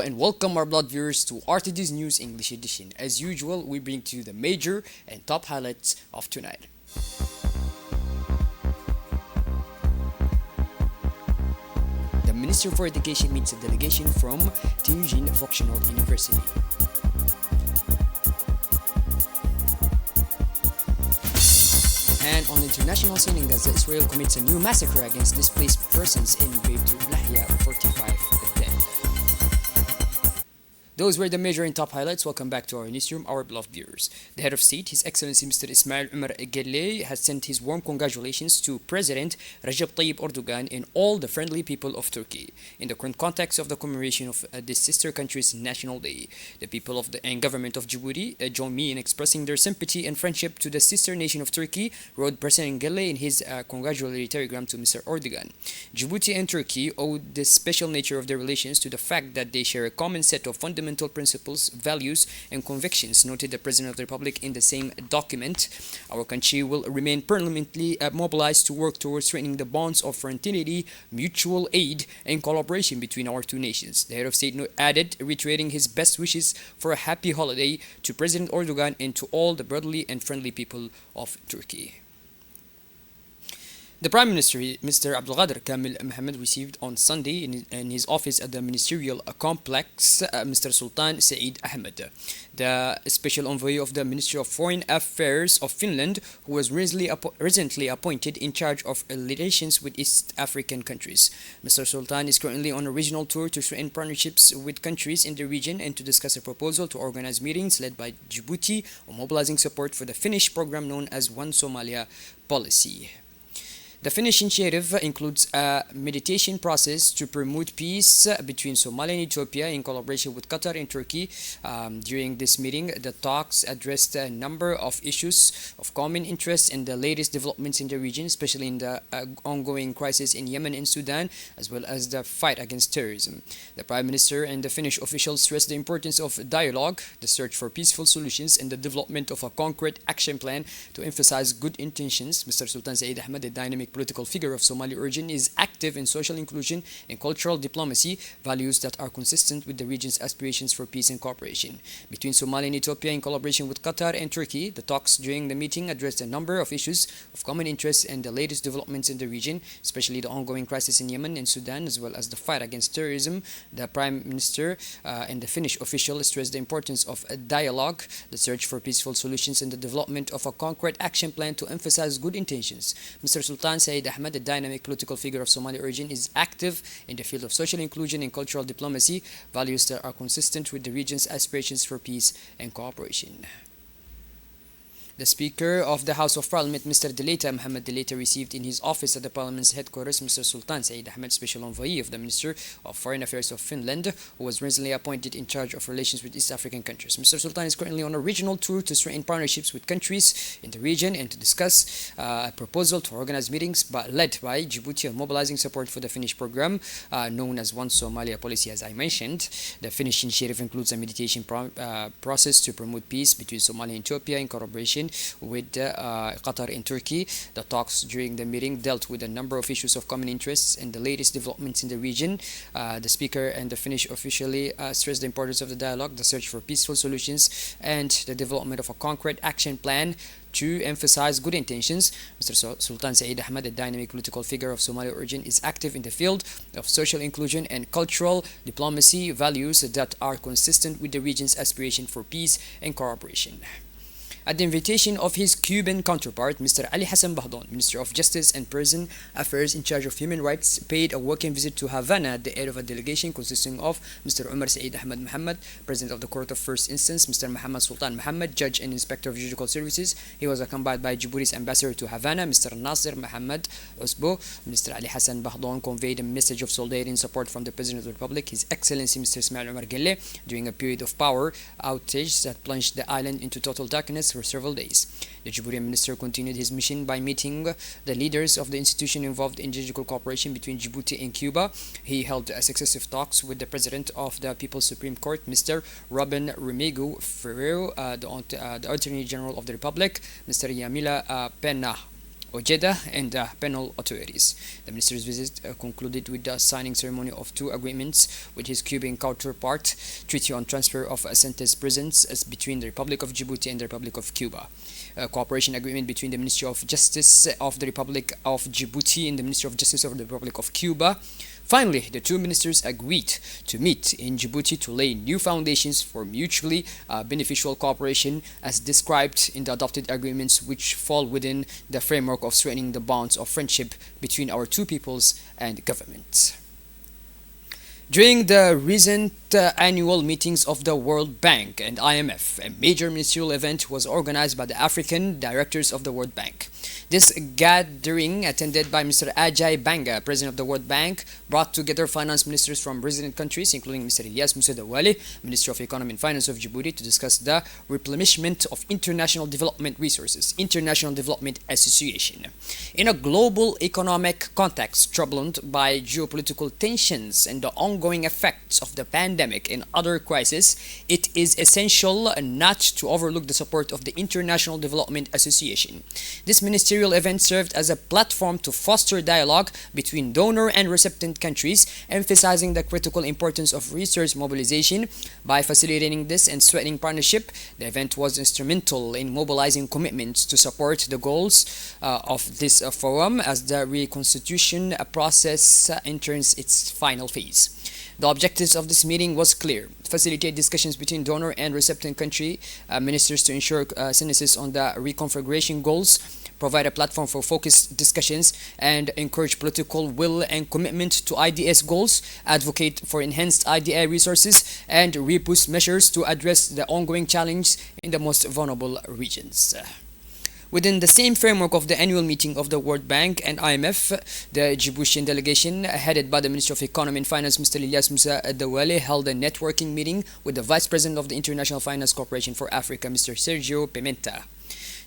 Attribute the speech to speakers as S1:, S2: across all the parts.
S1: and welcome our blood viewers to RTD's News English Edition. As usual, we bring to you the major and top highlights of tonight. The Minister for Education meets a delegation from Tianjin Vocational University. And on the international scene in Gaza, Israel commits a new massacre against displaced persons in Beit Lahia, 45 dead. Those were the major and top highlights. Welcome back to our newsroom, our beloved viewers. The head of state, His Excellency Mr. Ismail Omar Guelleh, has sent his warm congratulations to President Recep Tayyip Erdogan and all the friendly people of Turkey. In the current context of the commemoration of this sister country's National Day, the people of and government of Djibouti join me in expressing their sympathy and friendship to the sister nation of Turkey, wrote President Guelleh in his congratulatory telegram to Mr. Erdogan. Djibouti and Turkey owe the special nature of their relations to the fact that they share a common set of fundamental principles, values, and convictions, noted the President of the Republic in the same document. Our country will remain permanently mobilized to work towards strengthening the bonds of fraternity, mutual aid, and collaboration between our two nations. The head of state added, reiterating his best wishes for a happy holiday to President Erdogan and to all the brotherly and friendly people of Turkey. The Prime Minister, Mr. Abdulqadir Kamil Mohammed, received on Sunday in his office at the ministerial complex Mr. Sultan Saeed Ahmed, the special envoy of the Ministry of Foreign Affairs of Finland, who was recently appointed in charge of relations with East African countries. Mr. Sultan is currently on a regional tour to strengthen partnerships with countries in the region and to discuss a proposal to organize meetings led by Djibouti on mobilizing support for the Finnish program known as One Somalia policy. The Finnish initiative includes a mediation process to promote peace between Somalia and Ethiopia in collaboration with Qatar and Turkey. During this meeting, the talks addressed a number of issues of common interest and the latest developments in the region, especially in the ongoing crisis in Yemen and Sudan, as well as the fight against terrorism. The Prime Minister and the Finnish officials stressed the importance of dialogue, the search for peaceful solutions, and the development of a concrete action plan to emphasize good intentions. Mr. Sultan Saeed Ahmed, the dynamic political figure of Somali origin, is active in social inclusion and cultural diplomacy, values that are consistent with the region's aspirations for peace and cooperation. Between Somalia and Ethiopia in collaboration with Qatar and Turkey, the talks during the meeting addressed a number of issues of common interest and the latest developments in the region, especially the ongoing crisis in Yemen and Sudan, as well as the fight against terrorism. The Prime Minister and the Finnish official stressed the importance of a dialogue, the search for peaceful solutions, and the development of a concrete action plan to emphasize good intentions. Mr. Sultan Saeed Ahmed, the dynamic political figure of Somali origin, is active in the field of social inclusion and cultural diplomacy, values that are consistent with the region's aspirations for peace and cooperation. The Speaker of the House of Parliament, Mr. Deleta Mohammed Deleta, received in his office at the Parliament's headquarters Mr. Sultan Saeed Ahmed, Special Envoy of the Minister of Foreign Affairs of Finland, who was recently appointed in charge of relations with East African countries. Mr. Sultan is currently on a regional tour to strengthen partnerships with countries in the region and to discuss a proposal to organize meetings led by Djibouti on mobilizing support for the Finnish program known as One Somalia policy, as I mentioned. The Finnish initiative includes a mediation process to promote peace between Somalia and Ethiopia in collaboration with Qatar and Turkey. The talks during the meeting dealt with a number of issues of common interests and the latest developments in the region. The Speaker and the Finnish officially stressed the importance of the dialogue, the search for peaceful solutions, and the development of a concrete action plan to emphasize good intentions. Mr. Sultan Saeed Ahmed, a dynamic political figure of Somali origin, is active in the field of social inclusion and cultural diplomacy, values that are consistent with the region's aspiration for peace and cooperation. At the invitation of his Cuban counterpart, Mr. Ali Hassan Bahdon, Minister of Justice and Prison Affairs in charge of human rights, paid a working visit to Havana at the head of a delegation consisting of Mr. Umar Saeed Ahmed Mohammed, President of the Court of First Instance, Mr. Muhammad Sultan Mohammed, Judge and Inspector of Judicial Services. He was accompanied by Djibouti's Ambassador to Havana, Mr. Nasser Mohammed Usbo. Mr. Ali Hassan Bahdon conveyed a message of solidarity and support from the President of the Republic, His Excellency Mr. Ismail Omar Guelleh, during a period of power outage that plunged the island into total darkness for several days. The Djiboutian minister continued his mission by meeting the leaders of the institution involved in judicial cooperation between Djibouti and Cuba. He held successive talks with the President of the People's Supreme Court, Mr. Robin Remego Ferrero, the Attorney General of the Republic, Mr. Yamila Pena Ojeda, and the penal authorities. The minister's visit concluded with the signing ceremony of two agreements with his Cuban counterpart, Treaty on Transfer of Sentence Prisons between the Republic of Djibouti and the Republic of Cuba, a cooperation agreement between the Ministry of Justice of the Republic of Djibouti and the Ministry of Justice of the Republic of Cuba. Finally, the two ministers agreed to meet in Djibouti to lay new foundations for mutually beneficial cooperation as described in the adopted agreements, which fall within the framework of strengthening the bonds of friendship between our two peoples and governments. During the recent annual meetings of the World Bank and IMF, a major ministerial event was organized by the African directors of the World Bank. This gathering, attended by Mr. Ajay Banga, President of the World Bank, brought together finance ministers from resident countries, including Mr. Ilyas Musa Dawale, Minister of Economy and Finance of Djibouti, to discuss the replenishment of international development resources, International Development Association. In a global economic context troubled by geopolitical tensions and the ongoing effects of the pandemic and other crises, it is essential not to overlook the support of the International Development Association. This ministerial event served as a platform to foster dialogue between donor and recipient countries, emphasizing the critical importance of resource mobilization. By facilitating this and strengthening partnership, the event was instrumental in mobilizing commitments to support the goals of this forum as the reconstitution process enters its final phase. The objectives of this meeting was clear: facilitate discussions between donor and recipient country ministers to ensure synthesis on the reconfiguration goals, provide a platform for focused discussions, and encourage political will and commitment to IDS goals, advocate for enhanced IDA resources, and reboost measures to address the ongoing challenge in the most vulnerable regions. Within the same framework of the annual meeting of the World Bank and IMF, the Djiboutian delegation, headed by the Minister of Economy and Finance, Mr. Ilyas Musa Dawale, held a networking meeting with the Vice President of the International Finance Corporation for Africa, Mr. Sergio Pimenta.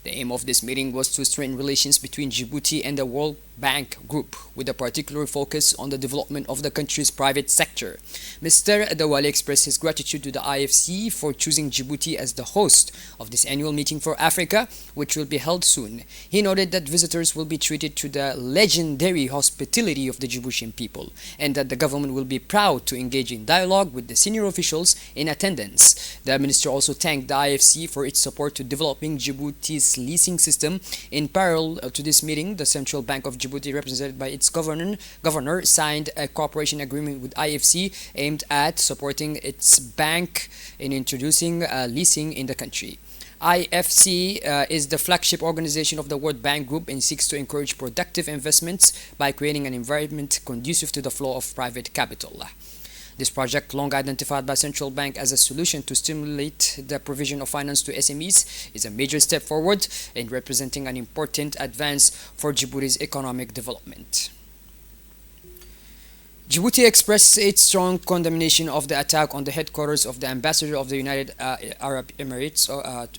S1: The aim of this meeting was to strengthen relations between Djibouti and the World Bank Group, with a particular focus on the development of the country's private sector. Mr. Dawale expressed his gratitude to the IFC for choosing Djibouti as the host of this annual meeting for Africa, which will be held soon. He noted that visitors will be treated to the legendary hospitality of the Djiboutian people, and that the government will be proud to engage in dialogue with the senior officials in attendance. The minister also thanked the IFC for its support to developing Djibouti's leasing system. In parallel to this meeting, the Central Bank of Djibouti, represented by its governor, signed a cooperation agreement with IFC aimed at supporting its bank in introducing leasing in the country. IFC is the flagship organization of the World Bank Group and seeks to encourage productive investments by creating an environment conducive to the flow of private capital. This project, long identified by Central Bank as a solution to stimulate the provision of finance to SMEs, is a major step forward in representing an important advance for Djibouti's economic development. Djibouti expressed its strong condemnation of the attack on the headquarters of the ambassador of the United Arab Emirates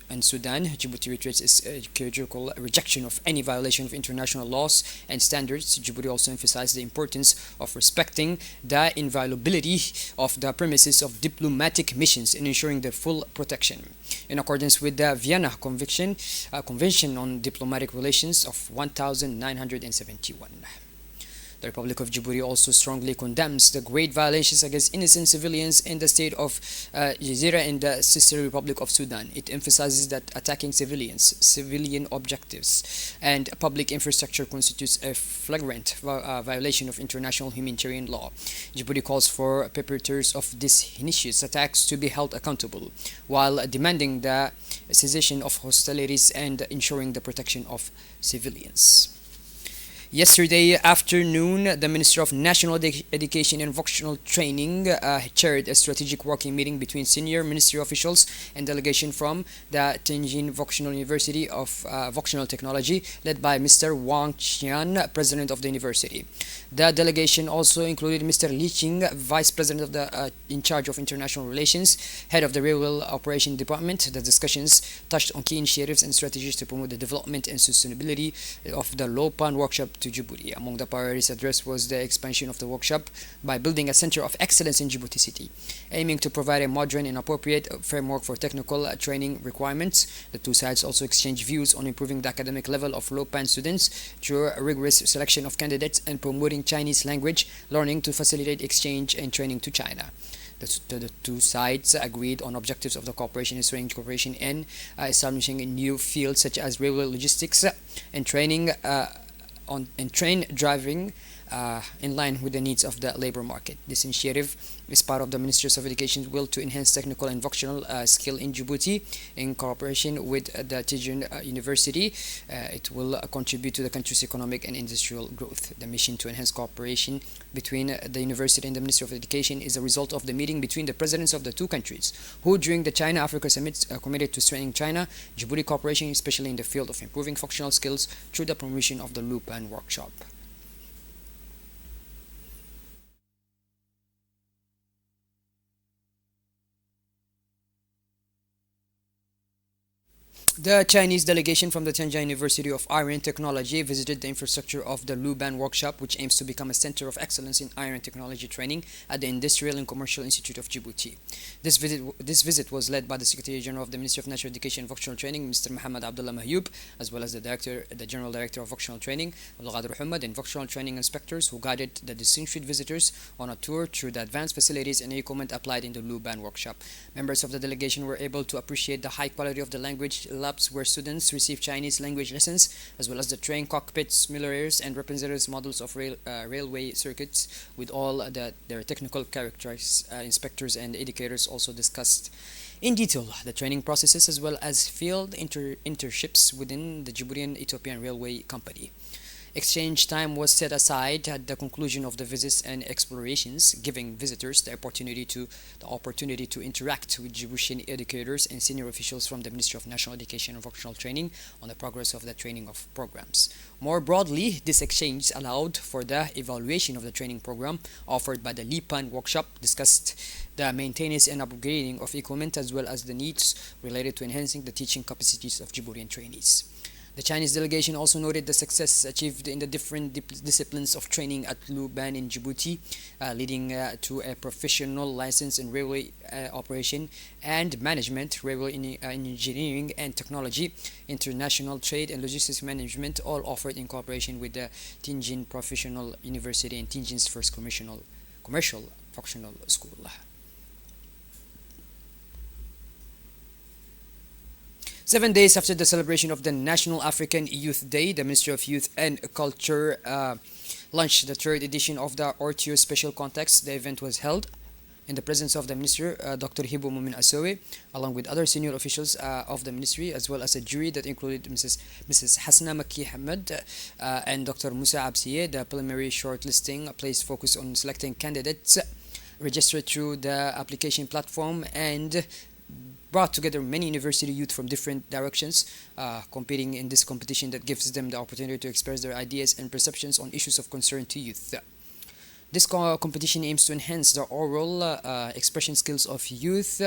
S1: in Sudan. Djibouti reiterates its categorical rejection of any violation of international laws and standards. Djibouti also emphasized the importance of respecting the inviolability of the premises of diplomatic missions and ensuring their full protection. In accordance with the Vienna Convention on Diplomatic Relations of 1971. The Republic of Djibouti also strongly condemns the great violations against innocent civilians in the state of Jazeera and the sister Republic of Sudan. It emphasizes that attacking civilians, civilian objectives, and public infrastructure constitutes a flagrant violation of international humanitarian law. Djibouti calls for perpetrators of these heinous attacks to be held accountable, while demanding the cessation of hostilities and ensuring the protection of civilians. Yesterday afternoon, the Minister of National Education and Vocational Training chaired a strategic working meeting between senior ministry officials and delegation from the Tianjin Vocational University of Vocational Technology, led by Mr. Wang Qian, President of the university. The delegation also included Mr. Li Qing, Vice President of the in charge of International Relations, Head of the Railway Operation Department. The discussions touched on key initiatives and strategies to promote the development and sustainability of the Lopan Workshop to Djibouti. Among the priorities addressed was the expansion of the workshop by building a center of excellence in Djibouti City, aiming to provide a modern and appropriate framework for technical training requirements. The two sides also exchanged views on improving the academic level of low-band students through a rigorous selection of candidates and promoting Chinese language learning to facilitate exchange and training to China. The two sides agreed on objectives of the cooperation, ensuring cooperation in establishing new fields such as railway logistics and training and train driving in line with the needs of the labor market. This initiative is part of the Ministry of Education's will to enhance technical and vocational skill in Djibouti in cooperation with the Tijen University. It will contribute to the country's economic and industrial growth. The mission to enhance cooperation between the university and the Ministry of Education is a result of the meeting between the presidents of the two countries, who during the China-Africa Summit committed to strengthening China-Djibouti cooperation, especially in the field of improving functional skills through the promotion of the Lupan workshop. The Chinese delegation from the Tianjin University of Iron Technology visited the infrastructure of the Luban Workshop, which aims to become a center of excellence in iron technology training at the Industrial and Commercial Institute of Djibouti. This visit was led by the Secretary General of the Ministry of National Education and Vocational Training, Mr. Muhammad Abdullah Mahyoub, as well as the General Director of Vocational Training, Abdul Qadir Muhammad, and vocational training inspectors who guided the distinguished visitors on a tour through the advanced facilities and equipment applied in the Luban Workshop. Members of the delegation were able to appreciate the high quality of the language labs where students receive Chinese language lessons, as well as the train cockpits, simulators, and representatives models of railway circuits with all their technical characters. Inspectors and educators also discussed in detail the training processes as well as field internships within the Djiboutian Ethiopian Railway Company. Exchange time was set aside at the conclusion of the visits and explorations, giving visitors the opportunity to interact with Djiboutian educators and senior officials from the Ministry of National Education and Vocational Training on the progress of the training of programs. More broadly, this exchange allowed for the evaluation of the training program offered by the Lipan workshop, discussed the maintenance and upgrading of equipment, as well as the needs related to enhancing the teaching capacities of Djiboutian trainees. The Chinese delegation also noted the success achieved in the different disciplines of training at Luban in Djibouti, leading to a professional license in railway operation and management, railway engineering and technology, international trade and logistics management, all offered in cooperation with the Tianjin Professional University and Tianjin's first commercial vocational school. 7 days after the celebration of the National African Youth Day, the Ministry of Youth and Culture launched the third edition of the Ortio Special Context. The event was held in the presence of the Minister, Dr. Hibu Mumin Asowe, along with other senior officials of the Ministry, as well as a jury that included Mrs. Hasna Maki Hamad and Dr. Musa Absiye. The preliminary shortlisting placed focus on selecting candidates registered through the application platform and brought together many university youth from different directions, competing in this competition that gives them the opportunity to express their ideas and perceptions on issues of concern to youth. This competition aims to enhance the oral expression skills of youth,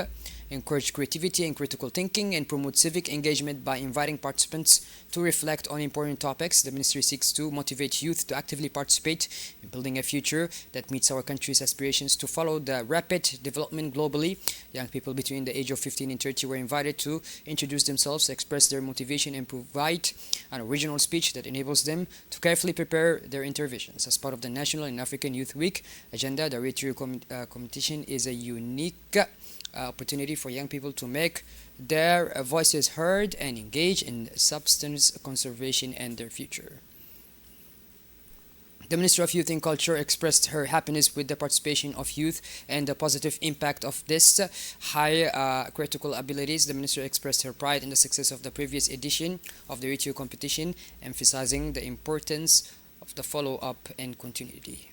S1: encourage creativity and critical thinking, and promote civic engagement by inviting participants to reflect on important topics. The ministry seeks to motivate youth to actively participate in building a future that meets our country's aspirations to follow the rapid development globally. Young people between the age of 15 and 30 were invited to introduce themselves, express their motivation, and provide an original speech that enables them to carefully prepare their interventions. As part of the National and African Youth Week agenda, the Rotary competition is a unique opportunity for young people to make their voices heard and engage in substance conservation and their future. The Minister of Youth and Culture expressed her happiness with the participation of youth and the positive impact of this high critical abilities. The Minister expressed her pride in the success of the previous edition of the RTU competition, emphasizing the importance of the follow-up and continuity.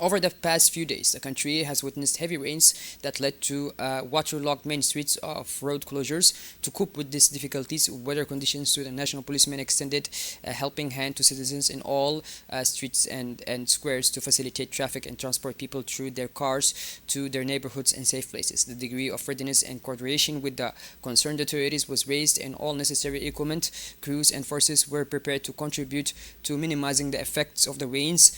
S1: Over the past few days, the country has witnessed heavy rains that led to waterlogged main streets of road closures. To cope with these difficulties, weather conditions to the national policemen extended a helping hand to citizens in all streets and squares to facilitate traffic and transport people through their cars to their neighborhoods and safe places. The degree of readiness and coordination with the concerned authorities was raised, and all necessary equipment, crews, and forces were prepared to contribute to minimizing the effects of the rains,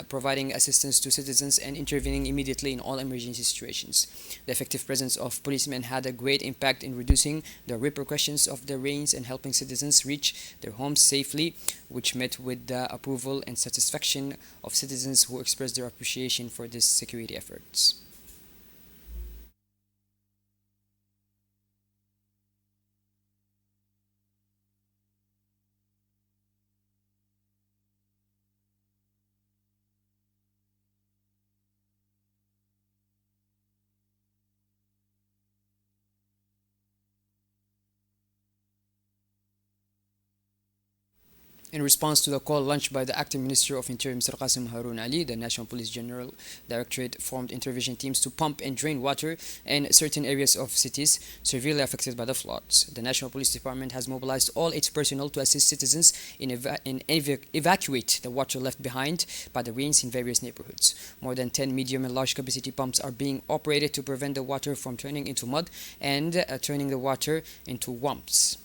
S1: providing assistance to citizens and intervening immediately in all emergency situations. The effective presence of policemen had a great impact in reducing the repercussions of the rains and helping citizens reach their homes safely, which met with the approval and satisfaction of citizens who expressed their appreciation for these security efforts. In response to the call launched by the acting Minister of Interior Mr. Qasim Haroun Ali, the National Police General Directorate formed intervention teams to pump and drain water in certain areas of cities severely affected by the floods. The National Police Department has mobilized all its personnel to assist citizens in evacuate the water left behind by the rains in various neighborhoods. More than 10 medium and large capacity pumps are being operated to prevent the water from turning into mud and turning the water into wumps.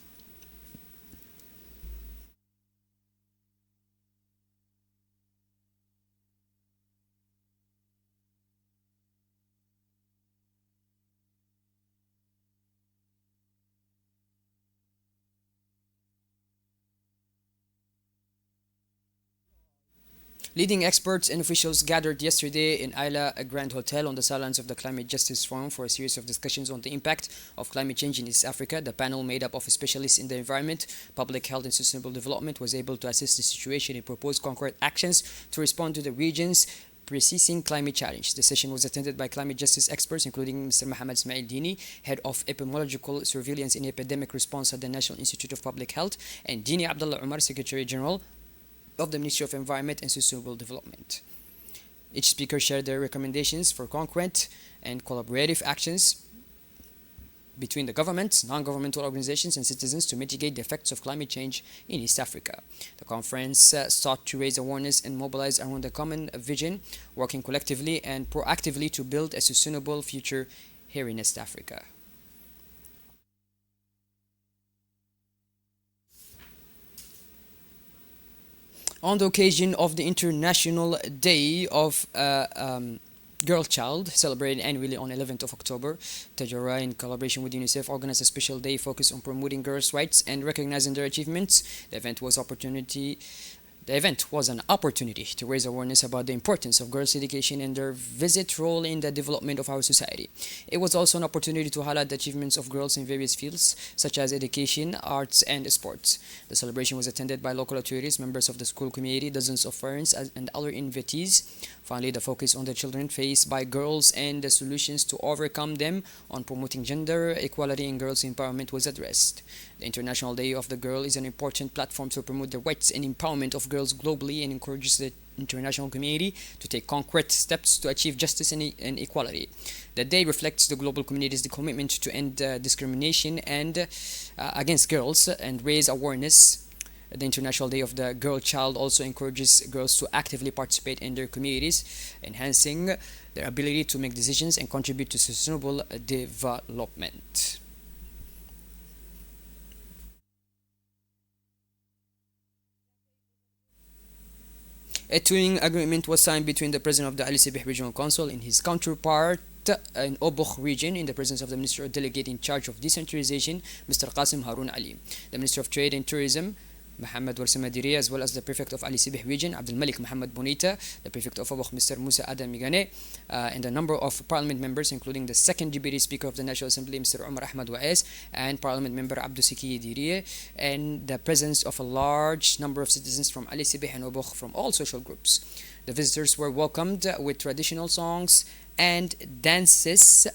S1: Leading experts and officials gathered yesterday in Isla Grand Hotel on the sidelines of the Climate Justice Forum for a series of discussions on the impact of climate change in East Africa. The panel, made up of specialists in the environment, public health, and sustainable development, was able to assess the situation and propose concrete actions to respond to the region's persisting climate challenge. The session was attended by climate justice experts, including Mr. Mohammed Ismail Dini, head of epidemiological surveillance and epidemic response at the National Institute of Public Health, and Dini Abdullah Umar, Secretary General of the Ministry of Environment and Sustainable Development. Each speaker shared their recommendations for concrete and collaborative actions between the government, non-governmental organizations, and citizens to mitigate the effects of climate change in East Africa. The conference sought to raise awareness and mobilize around a common vision, working collectively and proactively to build a sustainable future here in East Africa. On the occasion of the International Day of Girl Child, celebrated annually on 11th of October, Tajara, in collaboration with UNICEF, organized a special day focused on promoting girls' rights and recognizing their achievements. The event was an opportunity to raise awareness about the importance of girls' education and their vital role in the development of our society. It was also an opportunity to highlight the achievements of girls in various fields, such as education, arts, and sports. The celebration was attended by local authorities, members of the school community, dozens of parents, and other invitees. Finally, the focus on the children faced by girls and the solutions to overcome them on promoting gender equality and girls' empowerment was addressed. The International Day of the Girl is an important platform to promote the rights and empowerment of girls globally and encourages the international community to take concrete steps to achieve justice and equality. The day reflects the global community's commitment to end discrimination and against girls and raise awareness. The International Day of the Girl Child also encourages girls to actively participate in their communities, enhancing their ability to make decisions and contribute to sustainable development. A twinning agreement was signed between the president of the Ali Sibih Regional Council and his counterpart in Obokh region in the presence of the Minister Delegate in charge of decentralization, Mr. Qasim Haroun Ali, the Minister of Trade and Tourism, Mohammed Warsima Diri, as well as the Prefect of Ali Sibih region, Abdul Malik Mohammed Bonita, the Prefect of Obokh, Mr. Musa Adam Migane, and a number of Parliament members, including the second Deputy Speaker of the National Assembly, Mr. Umar Ahmad Wa'ez, and Parliament Member Abdou Siki Diri, and the presence of a large number of citizens from Ali Sibih and Obokh from all social groups. The visitors were welcomed with traditional songs and dances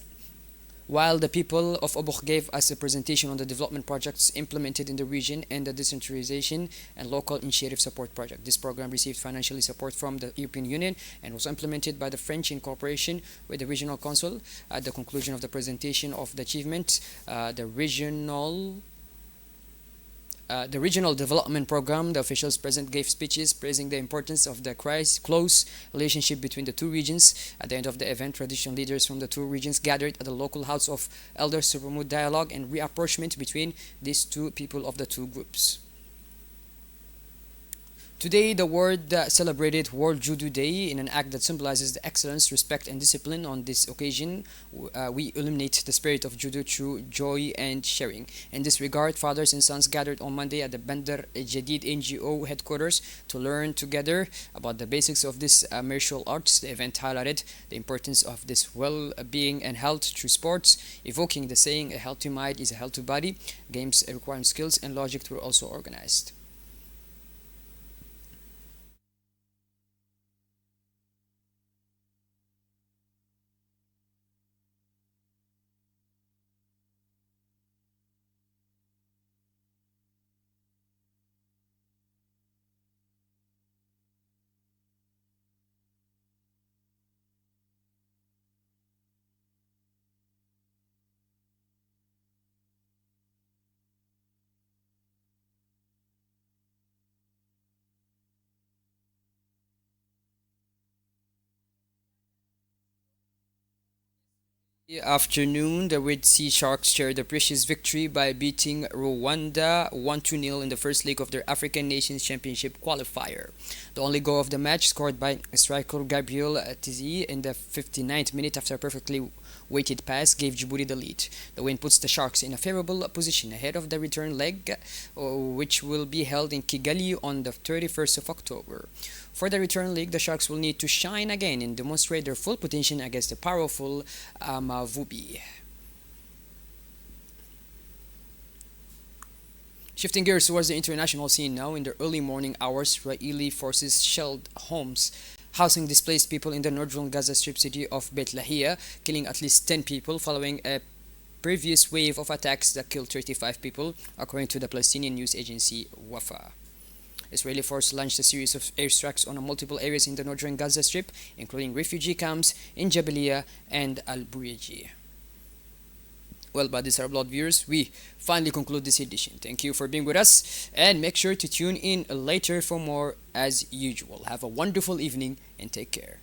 S1: while the people of Obok gave us a presentation on the development projects implemented in the region and the decentralization and local initiative support project. This program received financial support from the European Union and was implemented by the French in cooperation with the regional council. At the conclusion of the presentation of the achievement, the regional development program, the officials present gave speeches praising the importance of the close relationship between the two regions. At the end of the event, traditional leaders from the two regions gathered at the local house of elders to promote dialogue and reapproachment between these two people of the two groups. Today, the world celebrated World Judo Day in an act that symbolizes the excellence, respect, and discipline. On this occasion, we illuminate the spirit of judo through joy and sharing. In this regard, fathers and sons gathered on Monday at the Bandar Jadid NGO headquarters to learn together about the basics of this martial arts. The event highlighted the importance of this well-being and health through sports, evoking the saying, "A healthy mind is a healthy body." Games requiring skills and logic were also organized. Afternoon, the Red Sea Sharks shared a precious victory by beating Rwanda 1-0 in the first leg of their African Nations Championship qualifier. The only goal of the match, scored by striker Gabriel Tizi in the 59th minute after a perfectly weighted pass, gave Djibouti the lead. The win puts the Sharks in a favorable position ahead of the return leg, which will be held in Kigali on the 31st of October. For the return leg, the Sharks will need to shine again and demonstrate their full potential against the powerful Vubi. Shifting gears towards the international scene now, in the early morning hours, Israeli forces shelled homes housing displaced people in the northern Gaza Strip city of Beit Lahia, killing at least 10 people following a previous wave of attacks that killed 35 people, according to the Palestinian news agency Wafa. Israeli forces launched a series of airstrikes on multiple areas in the northern Gaza Strip, including refugee camps in Jabalia and Al Bureji. Well, by this, our blood viewers, we finally conclude this edition. Thank you for being with us, and make sure to tune in later for more as usual. Have a wonderful evening and take care.